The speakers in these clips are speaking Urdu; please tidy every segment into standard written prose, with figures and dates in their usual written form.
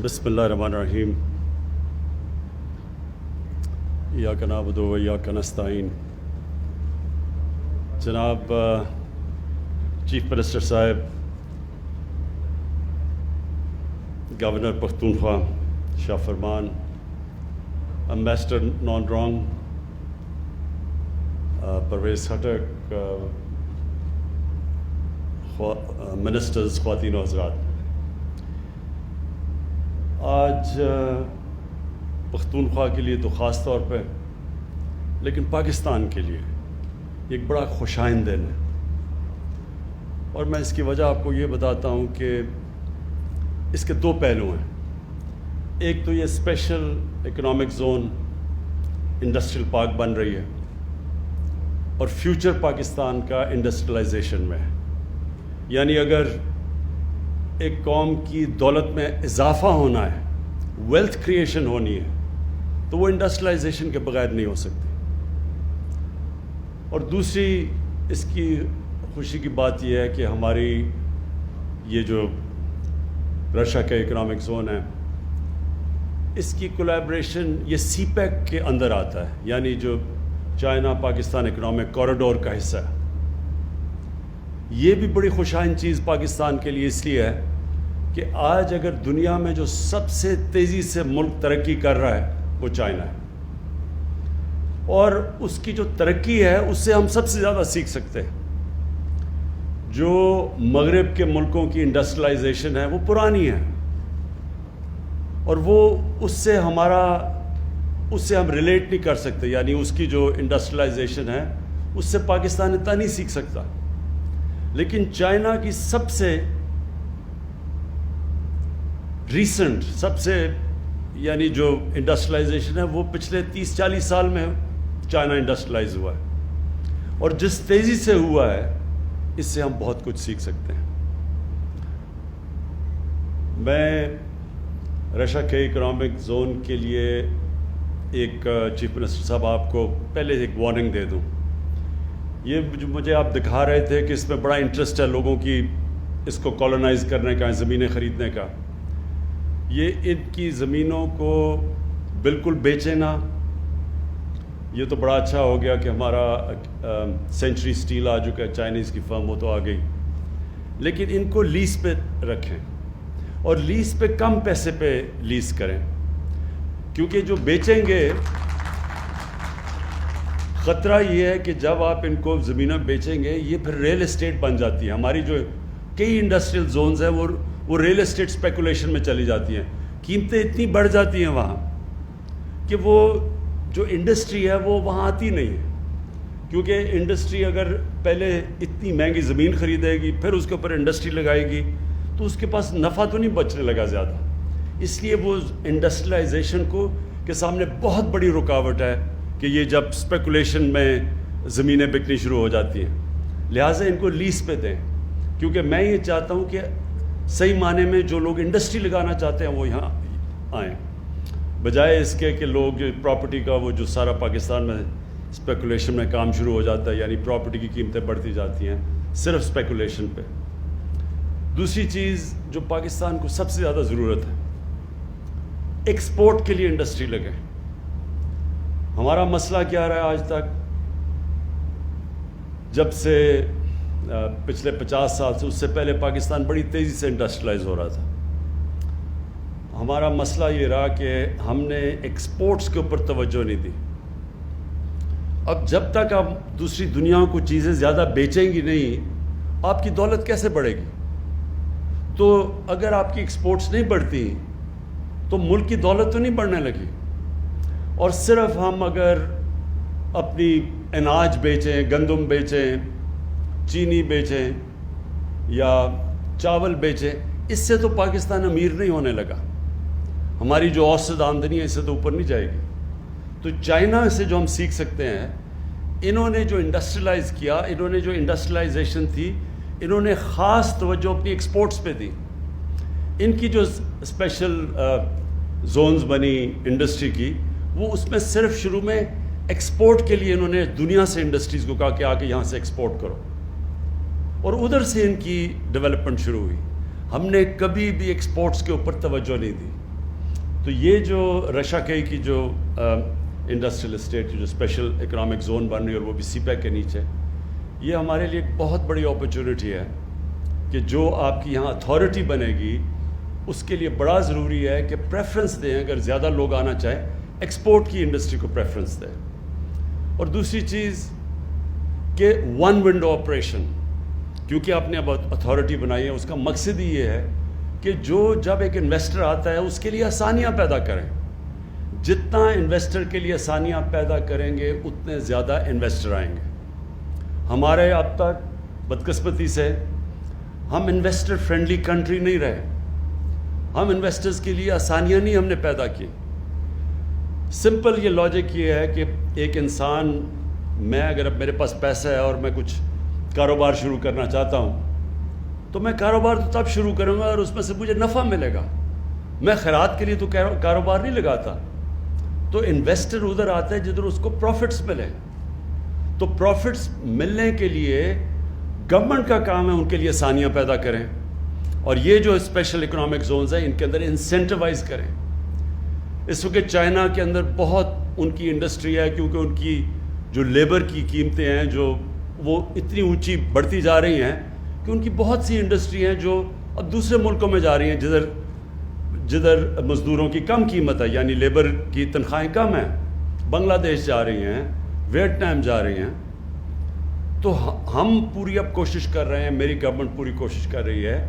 بسم اللہ الرحمن الرحیم ایاک نعبد و ایاک نستعین. جناب چیف منسٹر صاحب، governor Pakhtunkhwa Shah Farman, ambassador Nong Rong Pervez Khattak, ministers, خواتین و حضرات، آج پختونخوا کے لیے تو خاص طور پہ، لیکن پاکستان کے لیے ایک بڑا خوشائند دن ہے. اور میں اس کی وجہ آپ کو یہ بتاتا ہوں کہ اس کے دو پہلو ہیں. ایک تو یہ special economic zone industrial park بن رہی ہے، اور فیوچر پاکستان کا انڈسٹریلائزیشن میں ہے. یعنی اگر ایک قوم کی دولت میں اضافہ ہونا ہے، ویلتھ کریشن ہونی ہے، تو وہ انڈسٹریلائزیشن کے بغیر نہیں ہو سکتی. اور دوسری اس کی خوشی کی بات یہ ہے کہ ہماری یہ جو رشیا کا اکنامک زون ہے، اس کی کولیبریشن یہ سی پیک کے اندر آتا ہے، یعنی جو چائنا پاکستان اکنامک کوریڈور کا حصہ ہے. یہ بھی بڑی خوشائند چیز پاکستان کے لیے اس لیے ہے کہ آج اگر دنیا میں جو سب سے تیزی سے ملک ترقی کر رہا ہے وہ چائنا ہے، اور اس کی جو ترقی ہے اس سے ہم سب سے زیادہ سیکھ سکتے ہیں. جو مغرب کے ملکوں کی انڈسٹریلائزیشن ہے وہ پرانی ہے، اور وہ اس سے ہم ریلیٹ نہیں کر سکتے. یعنی اس کی جو انڈسٹریلائزیشن ہے اس سے پاکستان اتنا نہیں سیکھ سکتا. لیکن چائنا کی سب سے ریسنٹ، سب سے یعنی جو انڈسٹریلائزیشن ہے وہ پچھلے 30-40 سال میں چائنا انڈسٹریلائز ہوا ہے، اور جس تیزی سے ہوا ہے اس سے ہم بہت کچھ سیکھ سکتے ہیں. میں رشیا کے اکنامک زون کے لیے ایک چیف منسٹر صاحب آپ کو پہلے ایک وارننگ دے دوں. یہ جو مجھے آپ دکھا رہے تھے کہ اس میں بڑا انٹرسٹ ہے لوگوں کی، اس کو کالونائز کرنے کا، زمینیں خریدنے کا. یہ ان کی زمینوں کو بالکل بیچے نہ. یہ تو بڑا اچھا ہو گیا کہ ہمارا سینچری اسٹیل آ چکا ہے، چائنیز کی فرم، وہ تو آ گئی. لیکن ان کو لیز پہ رکھیں، اور لیز پہ کم پیسے پہ لیز کریں، کیونکہ جو بیچیں گے، خطرہ یہ ہے کہ جب آپ ان کو زمینیں بیچیں گے یہ پھر ریل اسٹیٹ بن جاتی ہے. ہماری جو کئی انڈسٹریل زونز ہیں وہ ریل اسٹیٹ اسپیکولیشن میں چلی جاتی ہیں. قیمتیں اتنی بڑھ جاتی ہیں وہاں کہ وہ جو انڈسٹری ہے وہ وہاں آتی نہیں ہے. کیونکہ انڈسٹری اگر پہلے اتنی مہنگی زمین خریدے گی، پھر اس کے اوپر انڈسٹری لگائے گی، تو اس کے پاس نفع تو نہیں بچنے لگا زیادہ. اس لیے وہ انڈسٹریلائزیشن کو کے سامنے بہت بڑی رکاوٹ ہے کہ یہ جب اسپیکولیشن میں زمینیں بکنی شروع ہو جاتی ہیں. لہٰذا ان کو لیز پہ دیں، کیونکہ میں یہ چاہتا ہوں کہ صحیح معنی میں جو لوگ انڈسٹری لگانا چاہتے ہیں وہ یہاں آئیں، بجائے اس کے کہ لوگ پراپرٹی کا وہ جو سارا پاکستان میں اسپیکولیشن میں کام شروع ہو جاتا ہے، یعنی پراپرٹی کی قیمتیں بڑھتی جاتی ہیں صرف اسپیکولیشن پہ. دوسری چیز جو پاکستان کو سب سے زیادہ ضرورت ہے، ایکسپورٹ کے لیے انڈسٹری لگے. ہمارا مسئلہ کیا رہا ہے آج تک؟ جب سے پچھلے 50 سال سے، اس سے پہلے پاکستان بڑی تیزی سے انڈسٹریلائز ہو رہا تھا. ہمارا مسئلہ یہ رہا کہ ہم نے ایکسپورٹس کے اوپر توجہ نہیں دی. اب جب تک آپ دوسری دنیا کو چیزیں زیادہ بیچیں گی نہیں، آپ کی دولت کیسے بڑھے گی؟ تو اگر آپ کی ایکسپورٹس نہیں بڑھتی تو ملک کی دولت تو نہیں بڑھنے لگی. اور صرف ہم اگر اپنی اناج بیچیں، گندم بیچیں، چینی بیچیں یا چاول بیچیں، اس سے تو پاکستان امیر نہیں ہونے لگا. ہماری جو اوسط آمدنی ہے اس سے تو اوپر نہیں جائے گی. تو چائنا سے جو ہم سیکھ سکتے ہیں، انہوں نے جو انڈسٹریلائز کیا، انہوں نے جو انڈسٹریلائزیشن تھی، انہوں نے خاص توجہ اپنی ایکسپورٹس پہ دی. ان کی جو اسپیشل زونز بنی انڈسٹری کی، وہ اس میں صرف شروع میں ایکسپورٹ کے لیے انہوں نے دنیا سے انڈسٹریز کو کہا کہ آ کے یہاں سے ایکسپورٹ کرو، اور ادھر سے ان کی ڈیولپمنٹ شروع ہوئی. ہم نے کبھی بھی ایکسپورٹس کے اوپر توجہ نہیں دی. تو یہ جو رشا-کئی کی جو انڈسٹریل اسٹیٹ جو اسپیشل اکنامک زون بن رہی ہے اور وہ بھی سی پیک کے نیچے, یہ ہمارے لیے ایک بہت بڑی اپرچونٹی ہے کہ جو آپ کی یہاں اتھارٹی بنے گی اس کے لیے بڑا ضروری ہے کہ پریفرنس دیں, اگر زیادہ لوگ آنا چاہیں ایکسپورٹ کی انڈسٹری کو پریفرنس دیں. اور دوسری چیز کہ ون ونڈو آپریشن, کیونکہ آپ نے اب اتھارٹی بنائی ہے, اس کا مقصد ہی یہ ہے کہ جب ایک انویسٹر آتا ہے اس کے لیے آسانیاں پیدا کریں. جتنا انویسٹر کے لیے آسانیاں پیدا کریں گے اتنے زیادہ انویسٹر آئیں گے. ہمارے اب تک بدقسمتی سے ہم انویسٹر فرینڈلی کنٹری نہیں رہے. ہم انویسٹرز کے لیے آسانیاں نہیں ہم نے پیدا کی. سمپل یہ لاجک یہ ہے کہ ایک انسان, میں اگر اب میرے پاس پیسہ ہے اور میں کچھ کاروبار شروع کرنا چاہتا ہوں تو میں کاروبار تو تب شروع کروں گا اور اس میں سے مجھے نفع ملے گا. میں خیرات کے لیے تو کاروبار نہیں لگاتا. تو انویسٹر ادھر آتا ہے جدھر اس کو پروفٹس ملے. تو پروفٹس ملنے کے لیے گورنمنٹ کا کام ہے ان کے لیے آسانیاں پیدا کریں, اور یہ جو اسپیشل اکنامک زونز ہیں ان کے اندر انسینٹیوائز کریں. اس وقت چائنا کے اندر بہت ان کی انڈسٹری ہے, کیونکہ ان کی جو لیبر کی قیمتیں ہیں جو وہ اتنی اونچی بڑھتی جا رہی ہیں کہ ان کی بہت سی انڈسٹری ہیں جو اب دوسرے ملکوں میں جا رہی ہیں جدھر مزدوروں کی کم قیمت ہے, یعنی لیبر کی تنخواہیں کم ہیں. بنگلہ دیش جا رہی ہیں, ویتنام جا رہی ہیں. تو ہم پوری اب کوشش کر رہے ہیں, میری گورنمنٹ پوری کوشش کر رہی ہے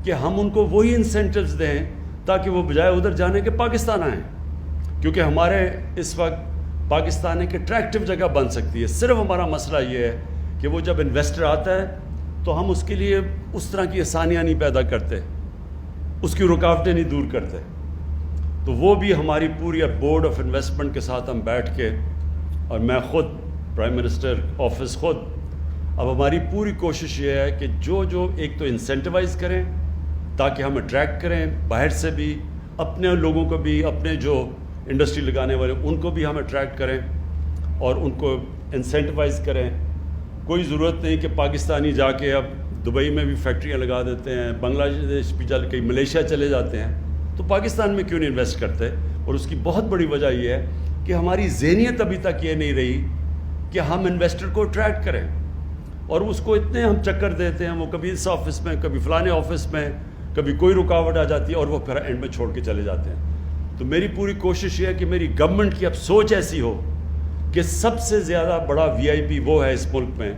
کہ ہم ان کو وہی انسینٹیوز دیں تاکہ وہ بجائے ادھر جانے کے پاکستان آئیں, کیونکہ ہمارے اس وقت پاکستان ایک اٹریکٹیو جگہ بن سکتی ہے. صرف ہمارا مسئلہ یہ ہے کہ وہ جب انویسٹر آتا ہے تو ہم اس کے لیے اس طرح کی آسانیاں نہیں پیدا کرتے, اس کی رکاوٹیں نہیں دور کرتے. تو وہ بھی ہماری پوری بورڈ آف انویسٹمنٹ کے ساتھ ہم بیٹھ کے, اور میں خود پرائم منسٹر آفس خود, اب ہماری پوری کوشش یہ ہے کہ جو ایک تو انسینٹیوائز کریں تاکہ ہم اٹریکٹ کریں باہر سے بھی, اپنے لوگوں کو بھی, اپنے جو انڈسٹری لگانے والے ان کو بھی ہم اٹریکٹ کریں اور ان کو انسینٹیوائز کریں. کوئی ضرورت نہیں کہ پاکستانی جا کے اب دبئی میں بھی فیکٹریاں لگا دیتے ہیں, بنگلہ دیش بھی چل کے ملیشیا چلے جاتے ہیں, تو پاکستان میں کیوں نہیں انویسٹ کرتے؟ اور اس کی بہت بڑی وجہ یہ ہے کہ ہماری ذہنیت ابھی تک یہ نہیں رہی کہ ہم انویسٹر کو اٹریکٹ کریں, اور اس کو اتنے ہم چکر دیتے ہیں, وہ کبھی اس آفس میں, کبھی فلانے آفس میں, کبھی کوئی رکاوٹ آ جاتی ہے اور وہ پھر اینڈ میں چھوڑ کے چلے جاتے ہیں. تو میری پوری کوشش یہ ہے کہ میری گورنمنٹ کی اب سوچ ایسی ہو کہ سب سے زیادہ بڑا وی آئی پی وہ ہے اس ملک میں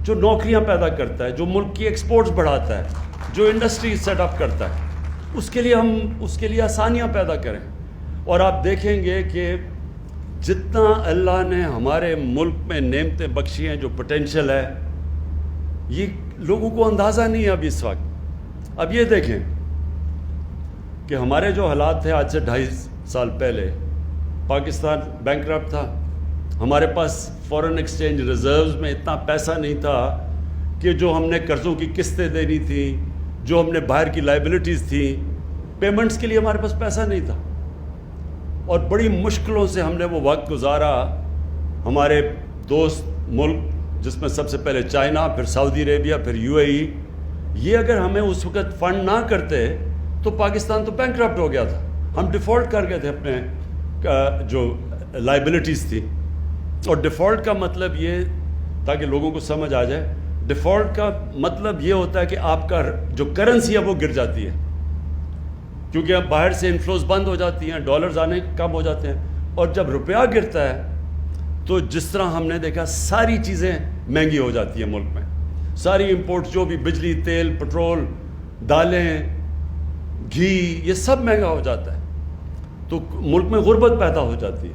جو نوکریاں پیدا کرتا ہے, جو ملک کی ایکسپورٹس بڑھاتا ہے, جو انڈسٹری سیٹ اپ کرتا ہے. اس کے لیے ہم اس کے لیے آسانیاں پیدا کریں. اور آپ دیکھیں گے کہ جتنا اللہ نے ہمارے ملک میں نعمتیں بخشی ہیں, جو پوٹینشیل ہے, یہ لوگوں کو اندازہ نہیں ہے اب اس وقت. اب یہ دیکھیں کہ ہمارے جو حالات تھے آج سے 2.5 سال پہلے, پاکستان بینکرپٹ تھا, ہمارے پاس فورن ایکسچینج ریزروز میں اتنا پیسہ نہیں تھا کہ جو ہم نے قرضوں کی قسطیں دینی تھیں, جو ہم نے باہر کی لائبلٹیز تھیں, پیمنٹس کے لیے ہمارے پاس پیسہ نہیں تھا, اور بڑی مشکلوں سے ہم نے وہ وقت گزارا. ہمارے دوست ملک جس میں سب سے پہلے چائنا, پھر سعودی عربیہ, پھر یو اے ای, یہ اگر ہمیں اس وقت فنڈ نہ کرتے تو پاکستان تو بینکرپٹ ہو گیا تھا. ہم ڈیفالٹ کر گئے تھے اپنے جو لائبلٹیز تھی. اور ڈیفالٹ کا مطلب یہ, تاکہ لوگوں کو سمجھ آ جائے, ڈیفالٹ کا مطلب یہ ہوتا ہے کہ آپ کا جو کرنسی ہے وہ گر جاتی ہے, کیونکہ اب باہر سے انفلوز بند ہو جاتی ہیں, ڈالرز آنے کم ہو جاتے ہیں. اور جب روپیہ گرتا ہے تو جس طرح ہم نے دیکھا ساری چیزیں مہنگی ہو جاتی ہیں ملک میں. ساری امپورٹس, جو بھی بجلی, تیل, پٹرول, دالیں, گھی, یہ سب مہنگا ہو جاتا ہے. تو ملک میں غربت پیدا ہو جاتی ہے.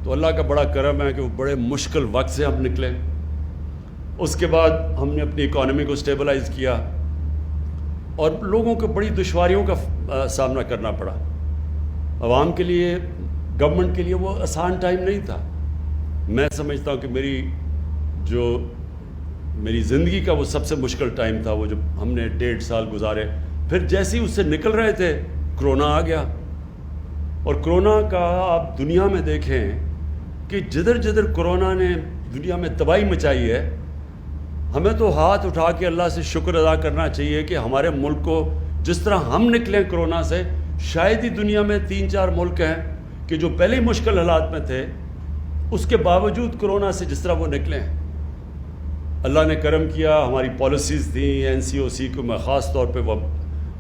تو اللہ کا بڑا کرم ہے کہ وہ بڑے مشکل وقت سے ہم نکلے. اس کے بعد ہم نے اپنی اکانومی کو اسٹیبلائز کیا, اور لوگوں کو بڑی دشواریوں کا سامنا کرنا پڑا. عوام کے لیے, گورنمنٹ کے لیے وہ آسان ٹائم نہیں تھا. میں سمجھتا ہوں کہ میری زندگی کا وہ سب سے مشکل ٹائم تھا, وہ جو ہم نے 1.5 سال گزارے. پھر جیسے ہی اس سے نکل رہے تھے کرونا آ گیا. اور کرونا کا آپ دنیا میں دیکھیں کہ جدھر کرونا نے دنیا میں تباہی مچائی ہے, ہمیں تو ہاتھ اٹھا کے اللہ سے شکر ادا کرنا چاہیے کہ ہمارے ملک کو جس طرح ہم نکلے کرونا سے، شاید ہی دنیا میں 3-4 ملک ہیں کہ جو پہلے ہی مشکل حالات میں تھے، اس کے باوجود کرونا سے جس طرح وہ نکلے ہیں۔ اللہ نے کرم کیا، ہماری پالیسیز تھیں، NCOC کو میں خاص طور پہ وہ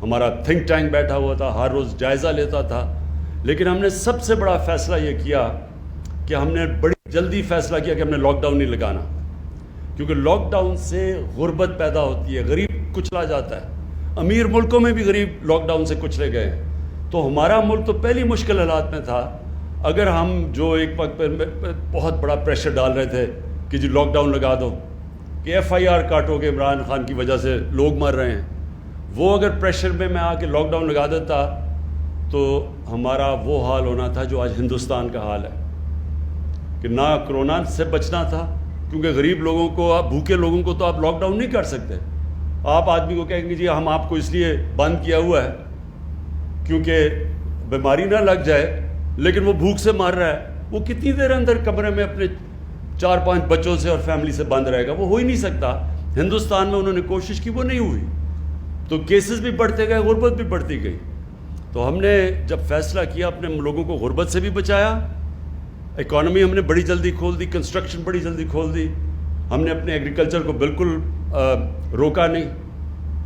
ہمارا تھنک ٹینک بیٹھا ہوا تھا، ہر روز جائزہ لیتا تھا، لیکن ہم نے سب سے بڑا فیصلہ یہ کیا کہ ہم نے بڑی جلدی فیصلہ کیا کہ ہم نے لاک ڈاؤن نہیں لگانا، کیونکہ لاک ڈاؤن سے غربت پیدا ہوتی ہے، غریب کچلا جاتا ہے۔ امیر ملکوں میں بھی غریب لاک ڈاؤن سے کچلے گئے، تو ہمارا ملک تو پہلی مشکل حالات میں تھا۔ اگر ہم جو ایک وقت پہ بہت بڑا پریشر ڈال رہے تھے کہ جی لاک ڈاؤن لگا دو، کہ FIR کاٹو گے، عمران خان کی وجہ سے لوگ مر رہے ہیں، وہ اگر پریشر میں آ کے لاک ڈاؤن لگا دیتا تو ہمارا وہ حال ہونا تھا جو آج ہندوستان کا حال ہے، کہ نہ کرونا سے بچنا تھا، کیونکہ غریب لوگوں کو، آپ بھوکے لوگوں کو تو آپ لاک ڈاؤن نہیں کر سکتے۔ آپ آدمی کو کہیں گے جی ہم آپ کو اس لیے بند کیا ہوا ہے کیونکہ بیماری نہ لگ جائے، لیکن وہ بھوک سے مر رہا ہے، وہ کتنی دیر اندر کمرے میں اپنے 4-5 بچوں سے اور فیملی سے بند رہے گا؟ وہ ہو ہی نہیں سکتا۔ ہندوستان میں انہوں نے کوشش کی، وہ نہیں ہوئی، تو کیسز بھی بڑھتے گئے، غربت بھی بڑھتی گئی۔ تو ہم نے جب فیصلہ کیا، اپنے لوگوں کو غربت سے بھی بچایا، اکانومی ہم نے بڑی جلدی کھول دی، کنسٹرکشن بڑی جلدی کھول دی، ہم نے اپنے ایگریکلچر کو بالکل روکا نہیں،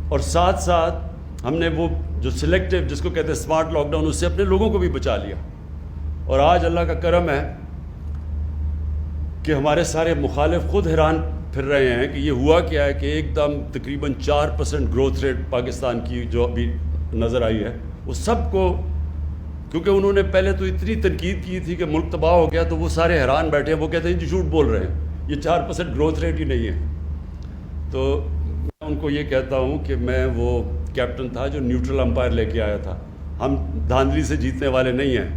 اور ساتھ ساتھ ہم نے وہ جو سلیکٹیو جس کو کہتے ہیں اسمارٹ لاک ڈاؤن، اس سے اپنے لوگوں کو بھی بچا لیا۔ اور آج اللہ کا کرم ہے کہ ہمارے سارے مخالف خود حیران پھر رہے ہیں کہ یہ ہوا کیا ہے کہ ایک دم تقریباً 4% گروتھ ریٹ پاکستان کی جو ابھی نظر آئی ہے، وہ سب کو، کیونکہ انہوں نے پہلے تو اتنی تنقید کی تھی کہ ملک تباہ ہو گیا، تو وہ سارے حیران بیٹھے ہیں، وہ کہتے ہیں جی جھوٹ بول رہے ہیں، یہ 4% گروتھ ریٹ ہی نہیں ہے۔ تو میں ان کو یہ کہتا ہوں کہ میں وہ کیپٹن تھا جو نیوٹرل امپائر لے کے آیا تھا۔ ہم دھاندلی سے جیتنے والے نہیں ہیں،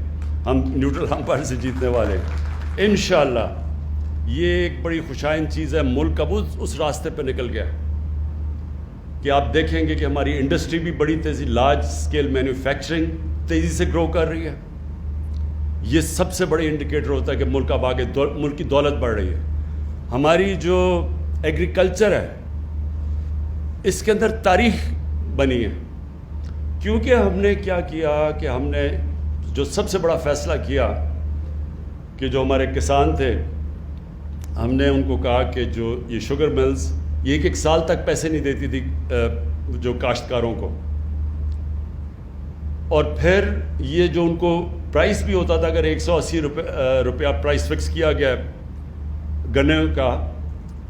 ہم نیوٹرل امپائر سے جیتنے والے ہیں انشاءاللہ۔ یہ ایک بڑی خوشائن چیز ہے، ملک اب اس راستے پہ نکل گیا کہ آپ دیکھیں گے کہ ہماری انڈسٹری بھی بڑی تیزی، لارج اسکیل مینوفیکچرنگ تیزی سے گرو کر رہی ہے۔ یہ سب سے بڑی انڈیکیٹر ہوتا ہے کہ ملک اب آگے، ملک کی دولت بڑھ رہی ہے۔ ہماری جو ایگریکلچر ہے، اس کے اندر تاریخ بنی ہے، کیونکہ ہم نے کیا کیا کہ ہم نے جو سب سے بڑا فیصلہ کیا کہ جو ہمارے کسان تھے، ہم نے ان کو کہا کہ جو یہ شوگر ملز، یہ ایک سال تک پیسے نہیں دیتی تھی جو کاشتکاروں کو، اور پھر یہ جو ان کو پرائس بھی ہوتا تھا، اگر 180 روپیہ پرائس فکس کیا گیا گنے کا،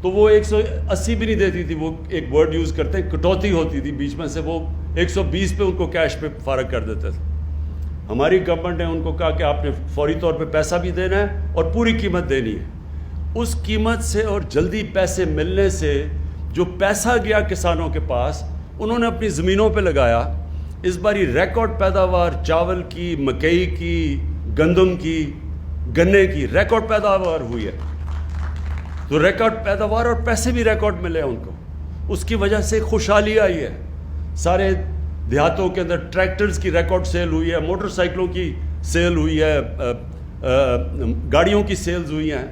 تو وہ 180 بھی نہیں دیتی تھی، وہ ایک ورڈ یوز کرتے ہیں کٹوتی ہوتی تھی بیچ میں سے، وہ 120 پہ ان کو کیش پہ فارغ کر دیتے تھے۔ ہماری گورنمنٹ نے ان کو کہا کہ آپ نے فوری طور پہ پیسہ بھی دینا ہے اور پوری قیمت دینی ہے۔ اس قیمت سے اور جلدی پیسے ملنے سے جو پیسہ گیا کسانوں کے پاس، انہوں نے اپنی زمینوں پہ لگایا۔ اس باری ریکارڈ پیداوار چاول کی، مکئی کی، گندم کی، گنے کی ریکارڈ پیداوار ہوئی ہے، تو ریکارڈ پیداوار اور پیسے بھی ریکارڈ ملے ہیں ان کو، اس کی وجہ سے خوشحالی آئی ہے۔ سارے دیہاتوں کے اندر ٹریکٹرز کی ریکارڈ سیل ہوئی ہے، موٹر سائیکلوں کی سیل ہوئی ہے، گاڑیوں کی سیلز ہوئی ہیں،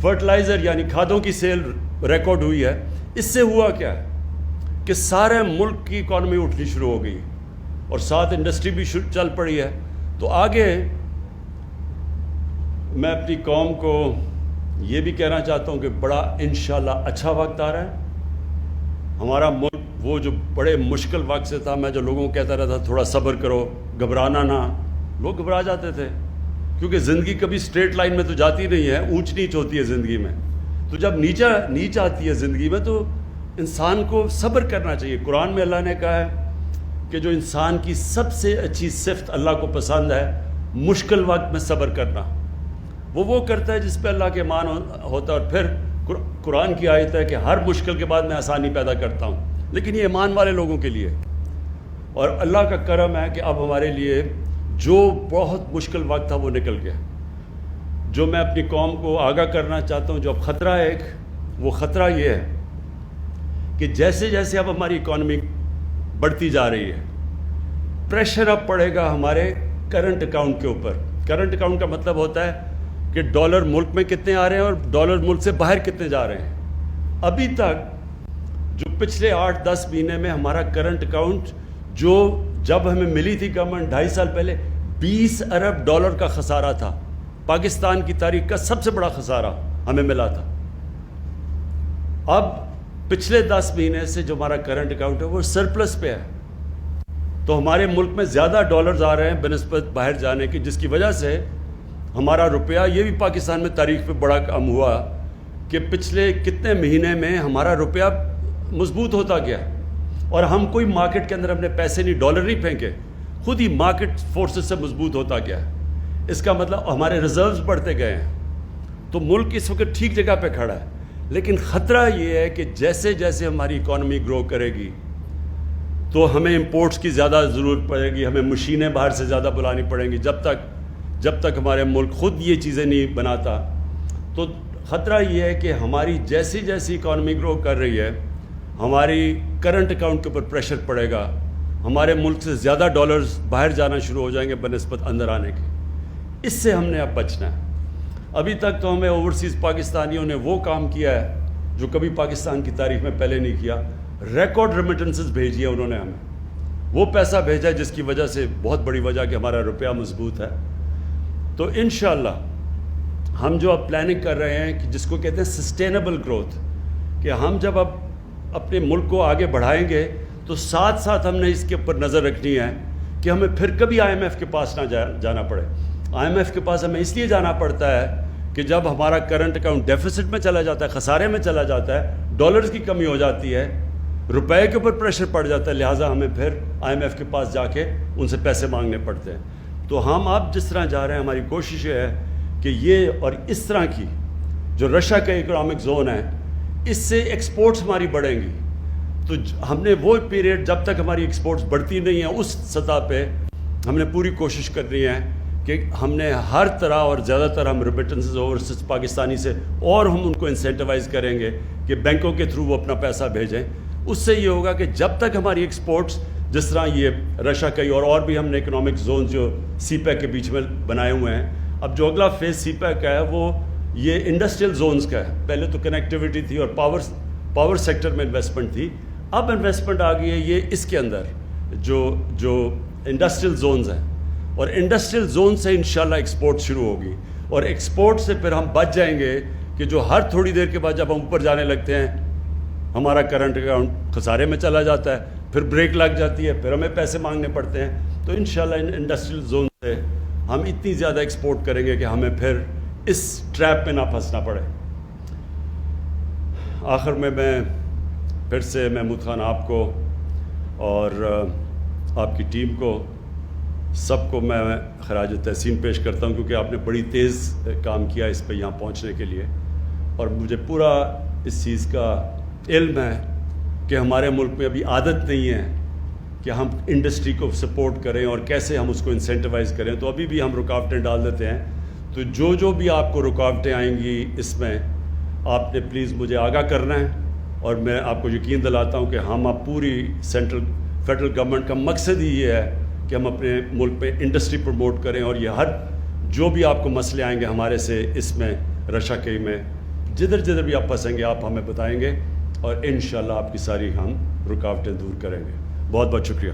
فرٹیلائزر یعنی کھادوں کی سیل ریکارڈ ہوئی ہے۔ اس سے ہوا کیا ہے کہ سارے ملک کی اکانومی اٹھنی شروع ہو گئی اور ساتھ انڈسٹری بھی چل پڑی ہے۔ تو آگے میں اپنی قوم کو یہ بھی کہنا چاہتا ہوں کہ بڑا انشاءاللہ اچھا وقت آ رہا ہے۔ ہمارا ملک وہ جو بڑے مشکل وقت سے تھا، میں جو لوگوں کو کہتا رہتا تھوڑا صبر کرو، گھبرانا نہ، لوگ گھبرا جاتے تھے، کیونکہ زندگی کبھی اسٹریٹ لائن میں تو جاتی نہیں ہے، اونچ نیچ ہوتی ہے زندگی میں۔ تو جب نیچ آتی ہے زندگی میں تو انسان کو صبر کرنا چاہیے۔ قرآن میں اللہ نے کہا ہے کہ جو انسان کی سب سے اچھی صفت اللہ کو پسند ہے، مشکل وقت میں صبر کرنا، وہ کرتا ہے جس پہ اللہ کے ایمان ہوتا ہے۔ اور پھر قرآن کی آیت ہے کہ ہر مشکل کے بعد میں آسانی پیدا کرتا ہوں، لیکن یہ ایمان والے لوگوں کے لیے۔ اور اللہ کا کرم ہے کہ اب ہمارے لیے جو بہت مشکل وقت تھا وہ نکل گیا۔ جو میں اپنی قوم کو آگاہ کرنا چاہتا ہوں، جو اب خطرہ ہے ایک، وہ خطرہ یہ ہے کہ جیسے جیسے اب ہماری اکانومی بڑھتی جا رہی ہے، پریشر اب پڑے گا ہمارے کرنٹ اکاؤنٹ کے اوپر۔ کرنٹ اکاؤنٹ کا مطلب ہوتا ہے کہ ڈالر ملک میں کتنے آ رہے ہیں اور ڈالر ملک سے باہر کتنے جا رہے ہیں۔ ابھی تک جو پچھلے 8-10 مہینے میں ہمارا کرنٹ اکاؤنٹ جو جب ہمیں ملی تھی گورنمنٹ 2.5 سال پہلے 20 ارب ڈالر کا خسارہ تھا، پاکستان کی تاریخ کا سب سے بڑا خسارہ ہمیں ملا تھا۔ اب پچھلے 10 مہینے سے جو ہمارا کرنٹ اکاؤنٹ ہے وہ سرپلس پہ ہے، تو ہمارے ملک میں زیادہ ڈالرز آ رہے ہیں بنسبت باہر جانے کی، جس کی وجہ سے ہمارا روپیہ، یہ بھی پاکستان میں تاریخ پہ بڑا کم ہوا کہ پچھلے کتنے مہینے میں ہمارا روپیہ مضبوط ہوتا گیا، اور ہم کوئی مارکیٹ کے اندر اپنے پیسے نہیں، ڈالر نہیں پھینکے، خود ہی مارکیٹ فورسز سے مضبوط ہوتا گیا۔ اس کا مطلب ہمارے ریزروز بڑھتے گئے ہیں، تو ملک اس وقت ٹھیک جگہ پہ کھڑا ہے۔ لیکن خطرہ یہ ہے کہ جیسے جیسے ہماری اکانومی گرو کرے گی تو ہمیں امپورٹس کی زیادہ ضرورت پڑے گی، ہمیں مشینیں باہر سے زیادہ بلانی پڑیں گی، جب تک ہمارے ملک خود یہ چیزیں نہیں بناتا۔ تو خطرہ یہ ہے کہ ہماری جیسی جیسی اکانومی گرو کر رہی ہے، ہماری کرنٹ اکاؤنٹ کے اوپر پریشر پڑے گا، ہمارے ملک سے زیادہ ڈالرز باہر جانا شروع ہو جائیں گے بنسبت اندر آنے کے۔ اس سے ہم نے اب بچنا ہے۔ ابھی تک تو ہمیں اوورسیز پاکستانیوں نے وہ کام کیا ہے جو کبھی پاکستان کی تاریخ میں پہلے نہیں کیا، ریکارڈ ریمیٹنسز بھیجی ہے انہوں نے ہمیں، وہ پیسہ بھیجا ہے جس کی وجہ سے بہت بڑی وجہ کہ ہمارا روپیہ مضبوط ہے۔ تو انشاءاللہ ہم جو اب پلاننگ کر رہے ہیں کہ جس کو کہتے ہیں سسٹینیبل گروتھ، کہ ہم جب اب اپنے ملک کو آگے بڑھائیں گے تو ساتھ ساتھ ہم نے اس کے اوپر نظر رکھنی ہے کہ ہمیں پھر کبھی IMF کے پاس نہ جانا پڑے۔ IMF کے پاس ہمیں اس لیے جانا پڑتا ہے کہ جب ہمارا کرنٹ اکاؤنٹ ڈیفیسٹ میں چلا جاتا ہے، خسارے میں چلا جاتا ہے، ڈالرز کی کمی ہو جاتی ہے، روپے کے اوپر پریشر پڑ جاتا ہے، لہٰذا ہمیں پھر IMF کے پاس جا کے ان سے پیسے مانگنے پڑتے ہیں۔ تو ہم اب جس طرح جا رہے ہیں، ہماری کوشش یہ ہے کہ یہ اور اس طرح کی جو رشیا کا اکنامک زون ہے، اس سے ایکسپورٹس ہماری بڑھیں گی۔ تو ہم نے وہ پیریڈ جب تک ہماری ایکسپورٹس بڑھتی نہیں ہیں، اس سطح پہ ہم نے پوری کوشش کرنی ہے کہ ہم نے ہر طرح، اور زیادہ تر ہم ریمیٹنسز اوورسیز پاکستانی سے، اور ہم ان کو انسینٹیوائز کریں گے کہ بینکوں کے تھرو وہ اپنا پیسہ بھیجیں۔ اس سے یہ ہوگا کہ جب تک ہماری ایکسپورٹس، جس طرح یہ رشیا کا اور بھی ہم نے اکنامک زون جو سی پیک کے بیچ میں بنائے ہوئے ہیں، اب جو اگلا فیز سی پیک کا ہے وہ یہ انڈسٹریل زونز کا ہے۔ پہلے تو کنیکٹیوٹی تھی اور پاور سیکٹر میں انویسٹمنٹ تھی، اب انویسٹمنٹ آ گئی ہے یہ اس کے اندر جو انڈسٹریل زونز ہیں، اور انڈسٹریل زون سے انشاءاللہ ایکسپورٹ شروع ہوگی، اور ایکسپورٹ سے پھر ہم بچ جائیں گے کہ جو ہر تھوڑی دیر کے بعد جب ہم اوپر جانے لگتے ہیں ہمارا کرنٹ اکاؤنٹ خسارے میں چلا جاتا ہے، پھر بریک لگ جاتی ہے، پھر ہمیں پیسے مانگنے پڑتے ہیں۔ تو انشاءاللہ ان انڈسٹریل زون سے ہم اتنی زیادہ ایکسپورٹ کریں گے کہ ہمیں پھر اس ٹریپ میں نہ پھنسنا پڑے۔ آخر میں پھر سے محمود خان آپ کو اور آپ کی ٹیم کو، سب کو میں خراج تحسین پیش کرتا ہوں، کیونکہ آپ نے بڑی تیز کام کیا اس پہ یہاں پہنچنے کے لیے، اور مجھے پورا اس چیز کا علم ہے کہ ہمارے ملک میں ابھی عادت نہیں ہے کہ ہم انڈسٹری کو سپورٹ کریں اور کیسے ہم اس کو انسینٹیوائز کریں، تو ابھی بھی ہم رکاوٹیں ڈال دیتے ہیں۔ تو جو بھی آپ کو رکاوٹیں آئیں گی اس میں، آپ نے پلیز مجھے آگاہ کرنا ہے، اور میں آپ کو یقین دلاتا ہوں کہ ہم اب پوری فیڈرل گورنمنٹ کا مقصد ہی یہ ہے کہ ہم اپنے ملک پہ انڈسٹری پروموٹ کریں، اور یہ جو بھی آپ کو مسئلے آئیں گے ہمارے سے اس میں رشا کئی میں، جدھر بھی آپ پھنسیں گے آپ ہمیں بتائیں گے، اور انشاءاللہ آپ کی ساری ہم رکاوٹیں دور کریں گے۔ بہت بہت شکریہ۔